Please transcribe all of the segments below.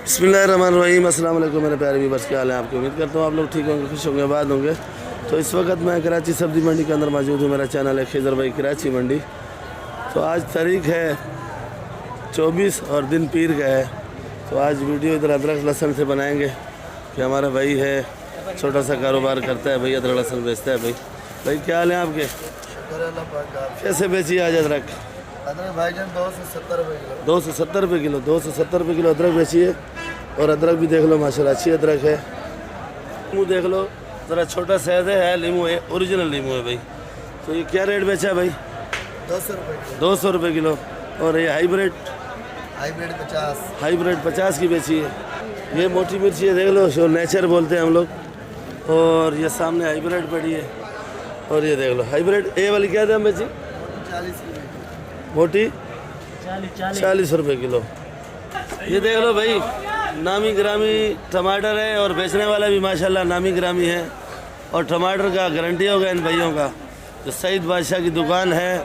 बिस्मिल्लाहिर्रहमानिर्रहीम। अस्सलाम वालेकुम मेरे प्यारे व्यूअर्स, क्या हाल है आपकी। उम्मीद करता हूँ आप लोग ठीक होंगे, खुश होंगे, आबाद होंगे। तो इस वक्त मैं कराची सब्ज़ी मंडी के अंदर मौजूद हूँ। मेरा चैनल है खिज़र भाई कराची मंडी। तो आज तारीख है 24 और दिन पीर का है। तो आज वीडियो इधर अदरक लहसुन से बनाएंगे कि हमारा भाई है, छोटा सा कारोबार करता है भाई, अदरक लहसुन बेचता है भाई। भाई क्या हाल है आपके, कैसे बेची आज अदरक? अदरक भाईजान 270 रुपये किलो। 270 रुपये किलो, 270 रुपये किलो अदरक बेची है। और अदरक भी देख लो माशाल्लाह अच्छी अदरक है। नींबू देख लो ज़रा छोटा साइज़ है, नींबू है, ओरिजिनल नींबू है भाई। तो ये क्या रेट बेचा है भाई? 200 रुपये किलो। 200 रुपये किलो। और ये हाइब्रिड 50। हाइब्रिड 50 की बेची है। ये मोटी मिर्ची है देख लो, जो नेचर बोलते हैं हम लोग। और ये सामने हाइब्रिड पड़ी है। और ये देख लो हाइब्रिड ए वाली क्या दाम बेची? 40 मोटी 40 रुपये किलो। ये देख लो भाई, नामी ग्रामी टमाटर है और बेचने वाला भी माशाल्लाह नामी ग्रामी है। और टमाटर का गारंटी होगा इन भाइयों का। जो सईद बादशाह की दुकान है।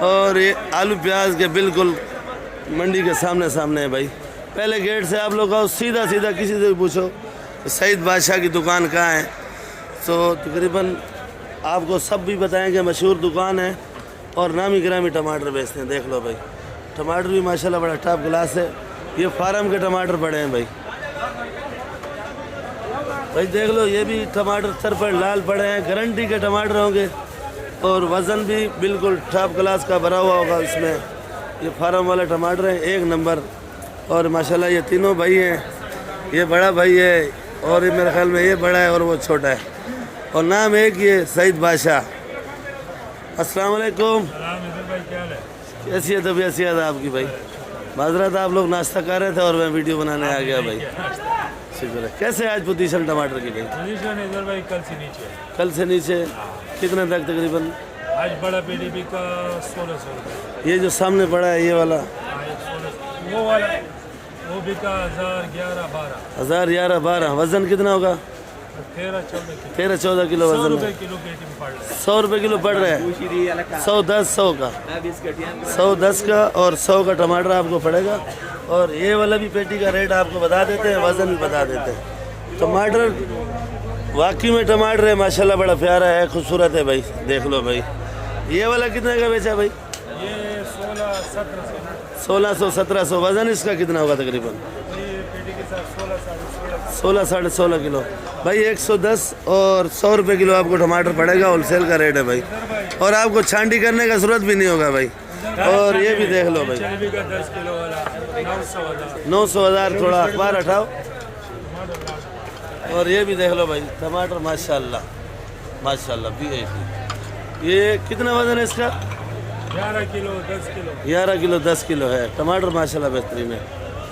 और ये आलू प्याज के बिल्कुल मंडी के सामने सामने है भाई। पहले गेट से आप लोग आओ, सीधा सीधा किसी से भी पूछो सईद बादशाह की दुकान कहाँ है। तो तकरीबन आपको सब भी बताएंगे, मशहूर दुकान है और नामी ग्रामी टमाटर बेचते हैं। देख लो भाई, टमाटर भी माशाल्लाह बड़ा टॉप क्लास है। ये फार्म के टमाटर पड़े हैं भाई। भाई देख लो, ये भी टमाटर सर पर लाल पड़े हैं, गारंटी के टमाटर होंगे। और वज़न भी बिल्कुल टॉप क्लास का भरा हुआ होगा इसमें। ये फार्म वाले टमाटर हैं, एक नंबर। और माशाल्लाह ये तीनों भाई हैं। ये बड़ा भाई है और ये मेरे ख्याल में ये बड़ा है और वो छोटा है। और नाम एक ही है, सईद बादशाह। अस्सलाम वालेकुम। कैसी है तबीयत सेहत आपकी भाई? माजरत आप लोग नाश्ता कर रहे थे और मैं वीडियो बनाने आ गया भाई। शुक्र है। कैसे आज पोजीशन टमाटर की भाई? पोजीशन इधर भाई कल से नीचे है। कल से नीचे कितने तक तकरीबन? आज बड़ा पीडीपी का 1600 रुपये। ये जो सामने पड़ा है ये वाला? वो वाला वो भी का 1011-12। 1011-12। वज़न कितना होगा? 13-14 किलो वज़न है। 100 रुपये किलो पड़ रहा है। 100 का 110 का और 100 का टमाटर आपको पड़ेगा। और ये वाला भी पेटी का रेट आपको बता देते हैं, वज़न भी बता देते हैं। टमाटर वाकई में टमाटर है माशाल्लाह, बड़ा प्यारा है, खूबसूरत है भाई। देख लो भाई, ये वाला कितने का बेचा भाई? ये 1600-1700। 1600-1700। वज़न इसका कितना होगा तकरीबन? 16-16.5 किलो भाई। 110 और 100 रुपये किलो आपको टमाटर पड़ेगा। होलसेल का रेट है भाई। और आपको छांटी करने का ज़रूरत भी नहीं होगा भाई। और ये भी देख लो भाई, 10 किलो वाला 900,000। थोड़ा अखबार हटाओ। और ये भी देख लो भाई, टमाटर माशाल्लाह माशाल्लाह VIP। ये कितना वज़न है इसका? 11 किलो 10 किलो। 11 किलो 10 किलो है टमाटर माशाल्लाह, बेहतरीन है।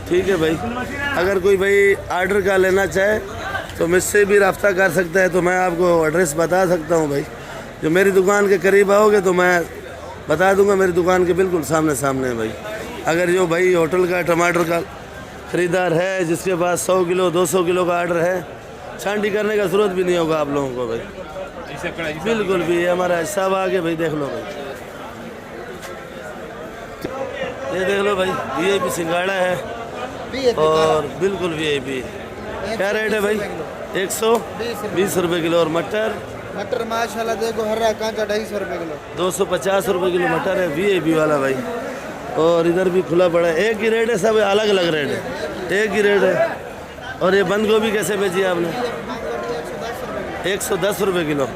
ठीक है भाई, अगर कोई भाई आर्डर का लेना चाहे तो मुझसे भी रब्ता कर सकता है। तो मैं आपको एड्रेस बता सकता हूँ भाई। जो मेरी दुकान के करीब आओगे तो मैं बता दूंगा, मेरी दुकान के बिल्कुल सामने सामने है भाई। अगर जो भाई होटल का टमाटर का ख़रीदार है, जिसके पास 100 किलो 200 किलो का आर्डर है, छांटी करने का ज़रूरत भी नहीं होगा आप लोगों को भाई। बिल्कुल भी हमारा हिसाब आगे भाई। देख लो भाई, ये देख लो भाई, VIP सिंगाड़ा है और बिल्कुल VIP। क्या रेट है भाई? 120 रुपये किलो। और मटर माशाल्लाह देखो हरा कांचा 250 रुपये किलो। 250 रुपये किलो मटर है, VIP वाला भाई। और इधर भी खुला पड़ा है, एक ही रेट है, सब अलग अलग रेट है, एक ही रेट है। और ये बंद गोभी कैसे बेची आपने? 110 रुपये किलो।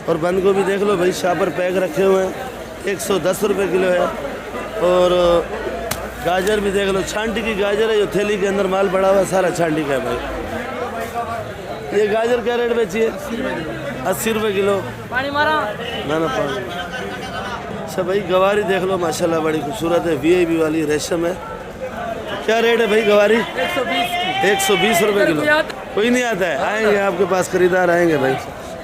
और बंद गोभी देख लो भाई, शापर पैक रखे हुए हैं, 110 रुपये किलो है। और गाजर भी देख लो, छांटी की गाजर है, जो थैली के अंदर माल पड़ा हुआ है सारा छांटी का है भाई। ये गाजर क्या रेट बेची है? 80 रुपये किलो। ना ना पानी। अच्छा भाई, गवारी देख लो माशाल्लाह बड़ी खूबसूरत है, VIP वाली रेशम है। क्या रेट है भाई गवारी? 120 रुपये किलो। कोई नहीं आता है, आएंगे आपके पास खरीदार आएंगे भाई।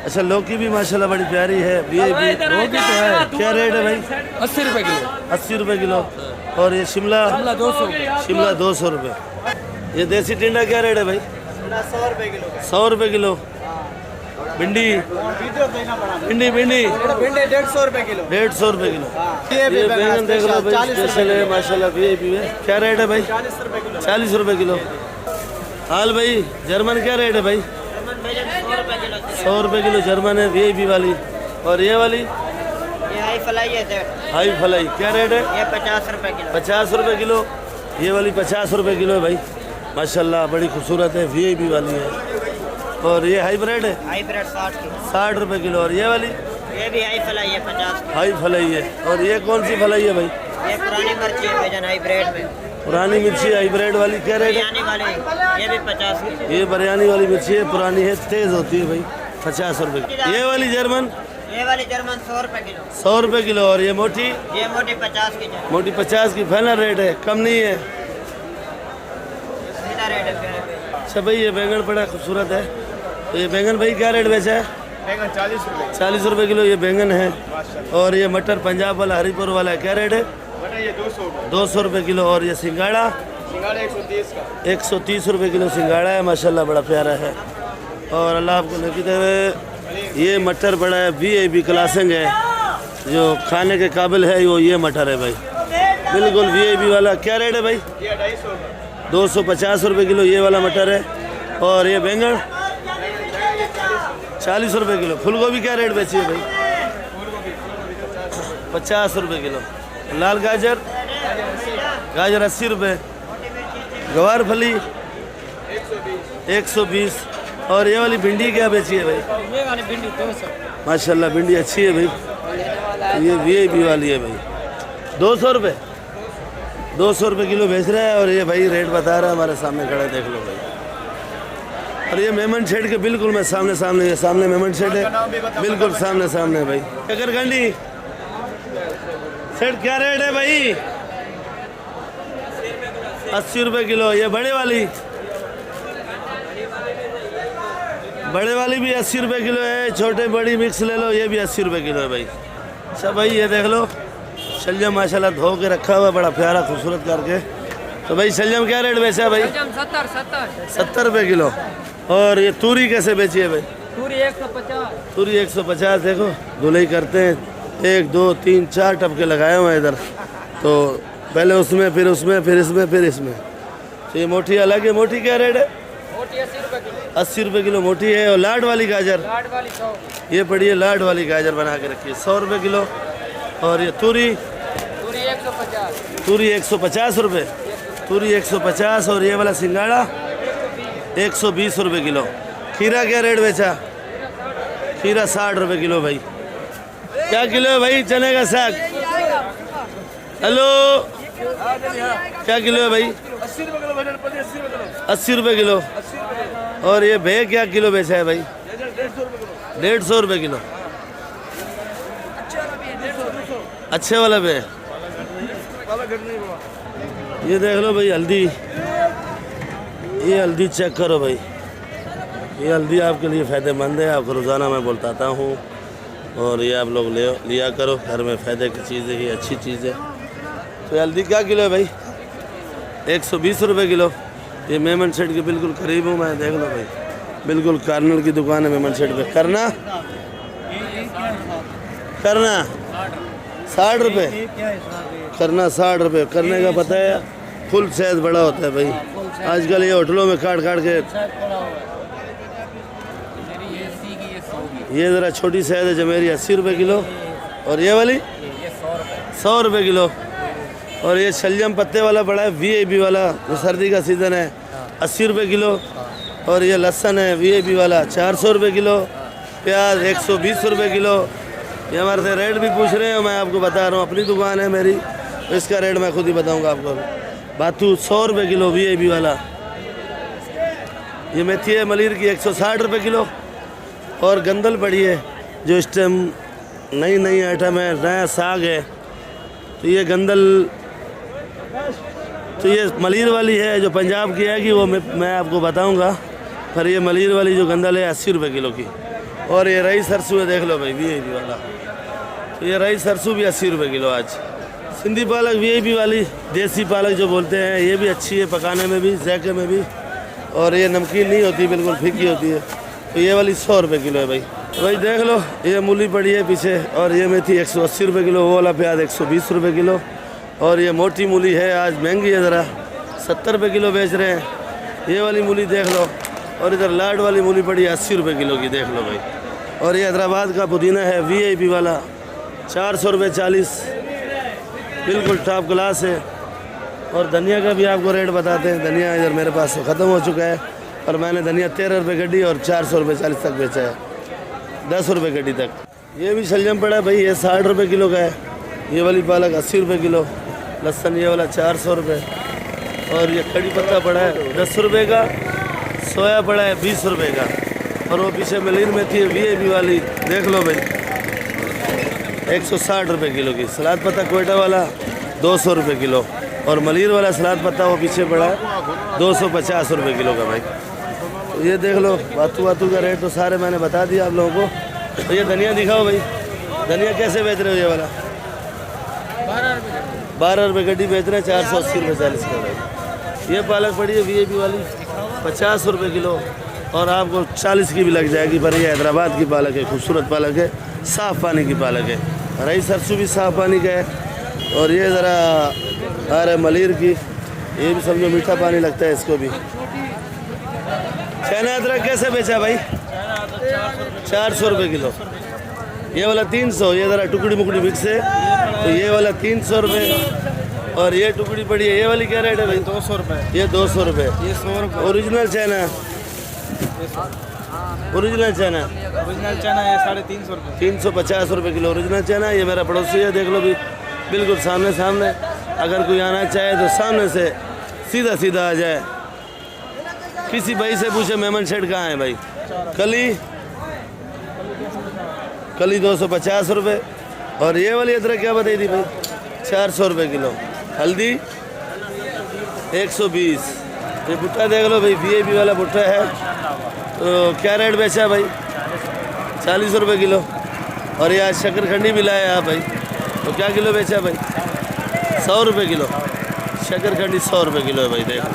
अच्छा लौकी भी माशाल्लाह बड़ी प्यारी है, VIP। लौकी तो है, क्या रेट है भाई? 80 रुपये किलो। 80 रुपये किलो। और ये शिमला 200। शिमला 200 रुपये। ये देसी टिंडा क्या रेट है भाई? 100 रुपये किलो। 100 रुपये किलो। भिंडी भिंडी भिंडी 150 रुपये किलो। 150 रुपये किलो। ये बैंगन देख लो भाई, स्पेशल है माशाल्लाह VIP है। क्या रेट है भाई? 40 रुपये किलो। 40 रुपये किलो। हाल भाई जर्मन क्या रेट है भाई? 100 रुपये किलो जर्मन है, वीआईपी वाली। और ये वाली ये हाई फ्लाई है सर, हाई फ्लाई क्या रेट है? ये 50 रुपए किलो। 50 रुपये किलो। ये वाली 50 रुपये किलो है भाई, माशाल्लाह बड़ी खूबसूरत है, वीआईपी वाली है। और ये हाइब्रिड है, हाइब्रिड 60 की। 60 रुपये किलो। और ये वाली ये भी हाई फ्लाई है 50 की। हाई फ्लाई है। और ये कौन सी फ्लाई है भाई? ये पुरानी मिर्ची है भाईजान हाइब्रिड में। पुरानी मिर्ची हाइब्रिड वाली क्या रेट है? बिरयानी वाले ये भी 50 की। ये बिरयानी वाली मिर्ची है, पुरानी है, तेज़ होती है भाई, 50 रुपये की। ये वाली जर्मन ये वाली जर्मन 100 रुपए किलो। 100 रुपये किलो। और ये मोटी ये मोटी 50 की जर्मन। मोटी 50 की फाइनल रेट है, कम नहीं है। सीधा रेट है फिर। अच्छा भाई ये बैंगन बड़ा खूबसूरत है, तो ये बैंगन भाई क्या रेट बेचा है? बैंगन 40 रुपए। 40 रुपये किलो ये बैंगन है। और ये मटर पंजाब वाला हरीपुर वाला है, क्या रेट है? बटा ये 200 का। 200 रुपये किलो। और ये सिंगाड़ा सिंगाड़ा 130 का। 130 रुपये किलो सिंगाड़ा है, माशाल्लाह बड़ा प्यारा है। और अल्लाह आपको नकीते हुए ये मटर बड़ा है, वीआईपी क्लासिंग है, जो खाने के काबिल है वो ये मटर है भाई, बिल्कुल वीआईपी वाला। क्या रेट है भाई? ये 250 का। 250 रुपये किलो ये वाला मटर है। और ये बैंगन 40 रुपये किलो। फूल गोभी क्या रेट बेची है भाई? 50 रुपये किलो। लाल गाजर गाजर 80 रुपये। गवार फली 120। और ये वाली भिंडी क्या बेची है भाई? ये वाली भिंडी 200। माशाल्लाह भिंडी अच्छी है भाई, ये वीआईपी वाली है भाई। 200 रुपये 200 रुपये किलो बेच रहा है। और ये भाई रेट बता रहा है, हमारे सामने खड़ा है, देख लो भाई। और ये मेमन शेड के बिल्कुल मैं सामने सामने, ये सामने मेमन शेड है, बिल्कुल सामने सामने भाई। शकरकंडी सेट क्या रेट है भाई? 80 रुपये किलो। ये बड़े वाली भी 80 रुपये किलो है, छोटे बड़ी मिक्स ले लो, ये भी 80 रुपये किलो है भाई। अच्छा भाई ये देख लो शलजम माशाल्लाह धो के रखा हुआ है, बड़ा प्यारा खूबसूरत करके। तो भाई शलजम क्या रेट बेचा है भाई? 70 रुपये किलो। और ये तूरी कैसे बेची है भाई? पूरी 150। तूरी 150। देखो धुलाई करते हैं, 1 2 3 4 टपके लगाए हुए हैं इधर, तो पहले उसमें फिर उसमें फिर इसमें फिर इसमें। तो ये मोटी अलग है, मोटी क्या रेट है? मोटी 80 रुपए किलो। 80 रुपये किलो मोटी है। और लाड वाली गाजर लाड वाली 100। ये पड़ी है, लाड वाली गाजर बना के रखी है, 100 रुपये किलो। और ये तूरी पूरी 150। तूरी 150 रुपये, तूरी 150। और ये वाला सिंगाड़ा 120 रुपये किलो। खीरा क्या रेट बेचा? खीरा 60 रुपये किलो भाई। क्या किलो है भाई चने का साग? हेलो क्या किलो है भाई? 80 रुपये किलो। और ये भे क्या किलो बेचा है भाई? 150 रुपये किलो। अच्छे वाला भे। ये देख लो भाई हल्दी, ये हल्दी चेक करो भाई, ये हल्दी आपके लिए फ़ायदेमंद है, आपको रोज़ाना मैं बोलता हूँ। और ये आप लोग लिया करो, घर में फ़ायदे की चीज़ है, ये अच्छी चीज़ है। तो हल्दी क्या किलो है भाई? 120 रुपये किलो। ये मेमन सेट के बिल्कुल करीब हूँ मैं, देख लो भाई, बिल्कुल कार्नर की दुकान है मेमन सेट पे। करना 60 रुपये। करना 60 रुपये। करने का पता है फुल साइज बड़ा होता है भाई, आजकल ये होटलों में काट काट के। ये ज़रा छोटी साइज है जो मेरी 80 रुपये किलो। और ये वाली 100 रुपये किलो। और ये शलजम पत्ते वाला बड़ा है, वीआईपी वाला, जो सर्दी का सीज़न है, 80 रुपये किलो। और ये लहसुन है वीआईपी वाला 400 रुपये किलो। प्याज 120 रुपये किलो। ये हमारे से रेट भी पूछ रहे हैं, मैं आपको बता रहा हूँ, अपनी दुकान है मेरी, इसका रेट मैं खुद ही बताऊँगा आपको। बाथू 100 रुपये किलो वीआईपी वाला। ये मेथी है मलिर की 160 रुपये किलो। और गंदल पड़ी है, जो इस टाइम नई आइटम है, नया साग है। तो ये गंदल, तो ये मलिर वाली है जो पंजाब की है कि वो मैं आपको बताऊंगा। पर ये मलिर वाली जो गंदल है 80 रुपये किलो की। और ये रई सरसों है, देख लो भाई वीआईपी वाला। तो ये रई सरसों भी 80 रुपये किलो आज। सिंधी पालक वीआईपी वाली, देसी पालक जो बोलते हैं, ये भी अच्छी है, पकाने में भी, जैके में भी। और ये नमकीन नहीं होती, बिल्कुल फीकी होती है। तो ये वाली 100 रुपये किलो है भाई। तो भाई देख लो ये मूली पड़ी है पीछे। और ये मेथी 180 रुपये किलो। वो वाला प्याज 120 रुपये किलो। और ये मोटी मूली है, आज महंगी है ज़रा, 70 रुपये किलो बेच रहे हैं। ये वाली मूली देख लो। और इधर लाड वाली मूली पड़ी है 80 रुपये किलो की, देख लो भाई। और ये हैदराबाद का पुदीना है VIP वाला, 400 रुपये 40, बिल्कुल टॉप क्लास है। और धनिया का भी आपको रेट बताते हैं। धनिया इधर मेरे पास से ख़त्म हो चुका है और मैंने धनिया 13 रुपये गड्डी और 400 रुपये 40 तक बेचा है, 10 रुपये गड्डी तक। ये भी शलजम पड़ा है भाई, ये 60 रुपये किलो का है। ये वाली पालक 80 रुपये किलो, लहसुन ये वाला 400 रुपये। और ये कड़ी पत्ता पड़ा है 10 रुपये का, सोया पड़ा है 20 रुपये का। और वो पीछे मलिन मेथी है VIP वाली, देख लो भाई, 160 रुपये किलो की। सलाद पत्ता कोयटा वाला 200 रुपये किलो। और मलिर वाला सलाद पत्ता वो पीछे पड़ा है 250 रुपये किलो का भाई। तो ये देख लो, वातू का रेट तो सारे मैंने बता दिया आप लोगों को। तो ये धनिया दिखाओ भाई, धनिया कैसे बेच रहे हो? ये वाला 12 रुपये गड्डी बेच रहे हैं, 480 रुपये 40 का भाई। ये पालक पड़ी है VIP वाली 50 रुपये किलो और आपको 40 की भी लग जाएगी। पर ये हैदराबाद की पालक है, खूबसूरत पालक है, साफ़ पानी की पालक है। रई सरसों भी साफ़ पानी का है। और ये ज़रा आ रहा है मलिर की, ये भी समझो मीठा पानी लगता है इसको भी। चना अदरक कैसे बेचा भाई? 400 रुपये किलो। ये वाला 300, ये ज़रा टुकड़ी मुकड़ी मिक्स है तो ये वाला 300 रुपये। और ये टुकड़ी पड़ी है, ये वाली क्या रेट है भाई? 200 रुपये। ये 200 रुपये। ये 100 रुपये। ओरिजिनल चना, ओरिजिनल चना, ओरिजिनल चना ये 350 रुपये। 350 रुपये किलो ओरिजिनल चना। ये मेरा पड़ोसी है, देख लो भी, बिल्कुल सामने सामने। अगर कोई आना चाहे तो सामने से सीधा आ जाए। किसी भाई से पूछे मेमन शेड कहाँ है भाई? कली 250 रुपये। और ये वाली अदरक क्या बताई थी भाई? 400 रुपये किलो। हल्दी 120। ये भुट्टा देख लो भाई, VIP वाला भुट्टा है। तो क्या रेट बेचा भाई? 40 रुपये किलो। और ये आज शक्करखंडी भी लाया आप भाई, तो क्या किलो बेचा भाई? 100 रुपये किलो। शक्करखंडी 100 रुपये किलो है भाई, देख लो।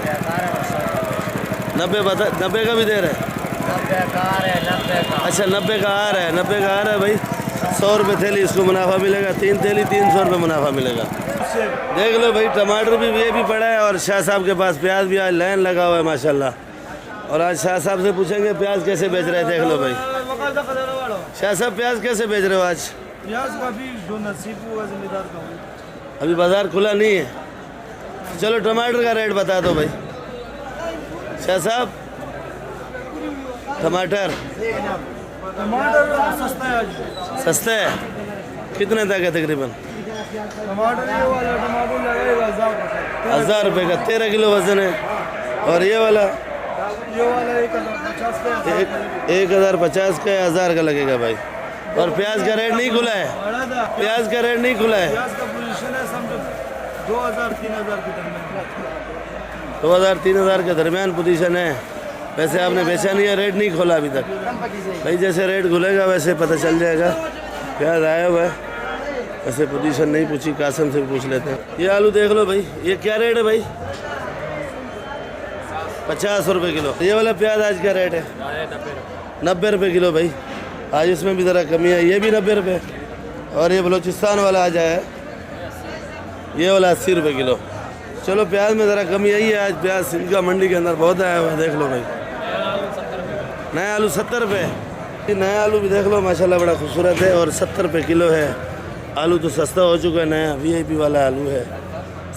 90 का भी दे रहे हैं? 90 का आ रहा है, 90 का। अच्छा 90 का आ रहा है, 90 का आ रहा है भाई। 100 रुपये थैली इसको मुनाफा मिलेगा, 3 थैली 300 रुपये मुनाफा मिलेगा। देख लो भाई, टमाटर भी ये भी पड़ा है। और शाह साहब के पास प्याज भी आज लाइन लगा हुआ है माशाल्लाह। और आज शाह साहब से पूछेंगे प्याज कैसे बेच रहे हैं, देख लो भाई। शाह साहब प्याज कैसे बेच रहे हो आज? प्याज का भी जो नसीब होगा जिम्मेदार का होगा। अभी बाजार खुला नहीं है। चलो टमाटर का रेट बता दो भाई शाह साहब। टमाटर सस्ता है आज। सस्ता है, कितने तक है तकरीबन? टमाटर ये वाला टमाटर लगेगा 1000 रुपये का, 13 किलो वजन है। और ये वाला 1050 का 1050 का है, 1000 का लगेगा भाई। और प्याज का रेट नहीं खुला है, प्याज का रेट नहीं खुला है। प्याज का पोजीशन है समझो 2000-3000 के दरमियान। 2000-3000 के दरमियान पोजीशन है। वैसे आपने बेचा नहीं है, रेट नहीं खोला अभी तक भाई। जैसे रेट खुलेगा वैसे पता चल जाएगा। प्याज आया हुआ है, वैसे पोजीशन नहीं पूछी, कासम से पूछ लेते हैं। ये आलू देख लो भाई, ये क्या रेट है भाई? 50 रुपये किलो। ये वाला प्याज आज क्या रेट है? 90 रुपये किलो भाई। आज इसमें भी ज़रा कमी है, ये भी 90 रुपये। और ये बलूचिस्तान वाला आज आया है, ये वाला 80 रुपये किलो। चलो प्याज में ज़रा कमी आई है आज। प्याज सिंध का मंडी के अंदर बहुत आया हुआ है, देख लो भाई। नया आलू 70 रुपये। नया आलू भी देख लो माशाल्लाह, बड़ा खूबसूरत है। और 70 रुपये किलो है। आलू तो सस्ता हो चुका है, नया VIP वाला आलू है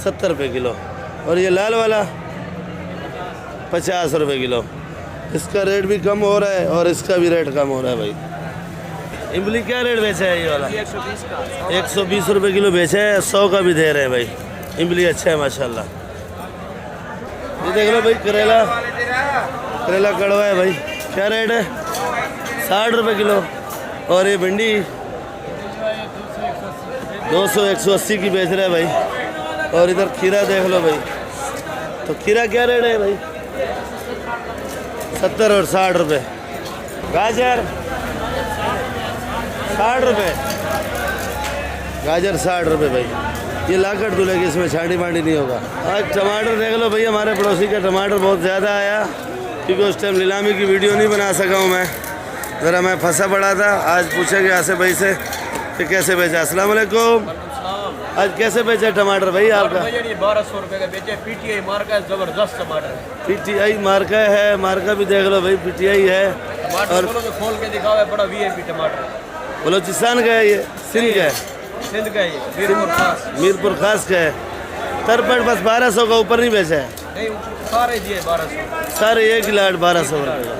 70 रुपये किलो। और ये लाल वाला 50 रुपये किलो। इसका रेट भी कम हो रहा है और इसका भी रेट कम हो रहा है भाई। इमली क्या रेट बेचा है? ये वाला 120 रुपये किलो बेचा है, 100 का भी दे रहे हैं भाई। इमली अच्छा है माशाल्लाह। ये देख लो भाई, करेला कड़वा है भाई, क्या रेट है? 60 रुपये किलो। और ये भिंडी 200-180 की बेच रहे हैं भाई। और इधर खीरा देख लो भाई, तो खीरा क्या रेट है भाई? 70 और 60 रुपये। गाजर 60 रुपये, गाजर 60 रुपये भाई। ये लाकर धुलेगी, इसमें छांटी मांडी नहीं होगा। आज टमाटर देख लो भाई, हमारे पड़ोसी का टमाटर बहुत ज़्यादा आया क्योंकि उस टाइम नीलामी की वीडियो नहीं बना सका हूँ मैं, ज़रा मैं फंसा पड़ा था। आज पूछेंगे आसिफ भाई से कि कैसे बेचा। अस्सलाम वालेकुम। आज कैसे बेचे टमाटर भाई आपका? 1200 रुपए का बेचे। पीटीआई मार्का जबरदस्त टमाटर है। पीटीआई मार्का है, मार्का भी देख लो भाई, पीटीआई है। टमाटर और बोलो तो खोल के दिखाओ, है बड़ा वीआईपी टमाटर है। बलोचिस्तान का है, ये सिंध का है, सिंध का है ये, मीरपुर खास। मीरपुर खास का है। तरपट बस 1200 का ऊपर नहीं बेचा है, नहीं सारे दिए 1200, सारे एक लाट 1200 रुपये का,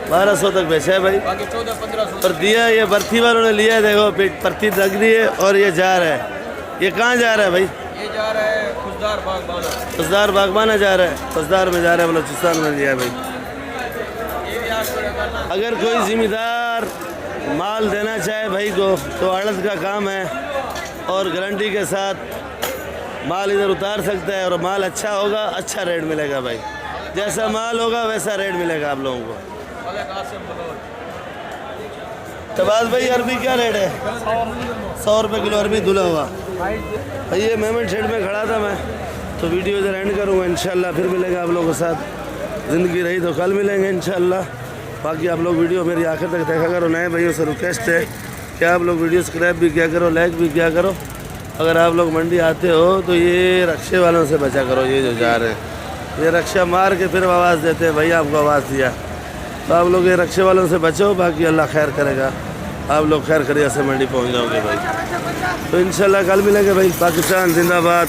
1200 तक बेचा है भाई। बाकी 1400-1500। और दिया ये बर्थी वालों ने लिया है, देखो पर्ची रख दी है और ये जा रहा है। ये कहाँ जा रहा है भाई? ये जा रहा है खुशदार बागबाना। खुशदार बागबाना जा रहा है, खुशदार में जा रहा है, बलोचिस्तान में लिया है भाई। ये भी 800 का करना। अगर कोई जिम्मेदार माल देना चाहे भाई को तो आड़त का काम है और गारंटी के साथ माल इधर उतार सकता है और माल अच्छा होगा, अच्छा रेट मिलेगा भाई। जैसा माल होगा वैसा रेट मिलेगा आप लोगों को। तबाज भाई अरबी क्या रेट है? 100 रुपये किलो अरबी धुला हुआ भाई। ये मेमन शेड में खड़ा था मैं, तो वीडियो इधर एंड करूँगा। इंशाल्लाह फिर मिलेगा आप लोगों के साथ, ज़िंदगी रही तो कल मिलेंगे इंशाल्लाह। बाकी आप लोग वीडियो मेरी आखिर तक देखा करो। नए भाइयों से रिक्वेस्ट है कि आप लोग वीडियो सब्सक्राइब भी किया करो, लाइक भी किया करो। अगर आप लोग मंडी आते हो तो ये रक्शे वालों से बचा करो, ये जो जा रहे हैं ये रक्षा मार के फिर आवाज़ देते हैं, भाई आपको आवाज़ दिया। तो आप लोग ये रक्शे वालों से बचो, बाकी अल्लाह खैर करेगा। आप लोग खैर खैरियत से मंडी पहुंच जाओगे भाई। तो इंशाल्लाह कल मिलेंगे भाई। पाकिस्तान जिंदाबाद।